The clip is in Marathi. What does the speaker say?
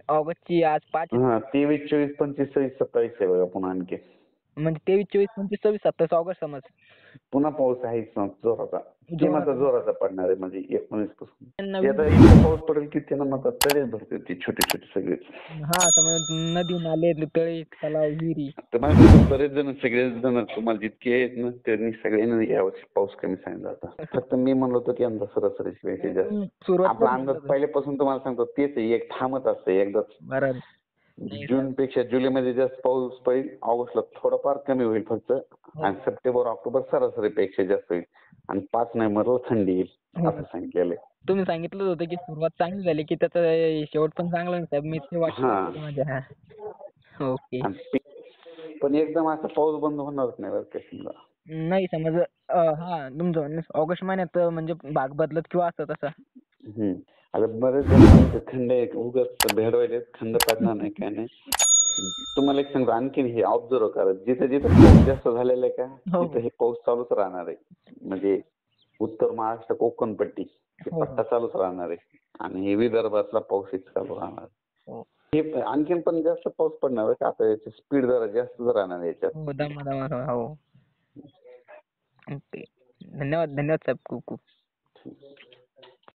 ऑगस्टची आज 5 आहे. हा 23, 24, 25, 26, 27 आहे बघा पुन्हा आणखी. म्हणजे 23, 24, 25, 26, 27 ऑगस्ट समज. पुन्हा पाऊस आहेच ना जोराचा. किमान जोराचा. जोराचा पडणार आहे म्हणजे 19 पासून. ते नवीन आता इतका पाऊस पडेल की त्यानं मग तळेच भरतील ती छोटी छोटी सगळी. हा समज नदी, नाले, तळे, तलाव, विहिरी. तर मला सांगतो बरेच जण सगळेच जण तुम्हाला जितके आहेत ना त्यांनी सगळ्यांनी यावर्षी पाऊस कमी सांगितला होता. फक्त मी म्हणलो होतो की यंदा सरासरीची पेक्षा जास्त. सुरुवात आपला कधी अंदाज केलं होतं? पहिल्यापासून तुम्हाला सांगतो तेच आहे, एक थांबत असते एकदाच. बरं. नाही जून पेक्षा जुलैमध्ये जास्त पाऊस पडेल, ऑगस्टला थोडाफार कमी होईल फक्त आणि सप्टेंबर ऑक्टोबर सरासरीपेक्षा जास्त होईल आणि 5 नोव्हेंबरला थंडी येईल असं सांगितलेलं आहे. तुम्ही सांगितलं होतं की सुरुवात चांगली झाली की त्याचा शेवट पण चांगला नाही साहेब. मी ते वाटलं हा होतं माझ्या. हा. ओके. आणि पण एकदम असं पाऊस बंद होणारच नाही बरं का समजा. नाही समज हा तुमचं म्हणणं ऑगस्ट महिन्यात म्हणजे भाग बदलत किंवा असं तसं. आता बरेच जण म्हणते थंड आहे उगाच भेडवायले थंड पडणार नाही काय नाही. तुम्हाला एक सांगतो आणखीन हे ऑब्झर्व करा जिथे जिथे पाऊस जास्त झालेला आहे का हो तिथे हे पाऊस चालूच राहणार आहे. म्हणजे उत्तर महाराष्ट्र कोकण पट्टी हे हो पट्टा चालूच राहणार आहे आणि हे विदर्भातला पाऊस एक चालू राहणार आहे. हो हे आणखीन पण जास्त पाऊस पडणार आहे का आता याची स्पीड जरा जास्तच राहणार आहे याच्यात. हो दमा हो. ओके. धन्यवाद धन्यवाद साहेब खूप खूप.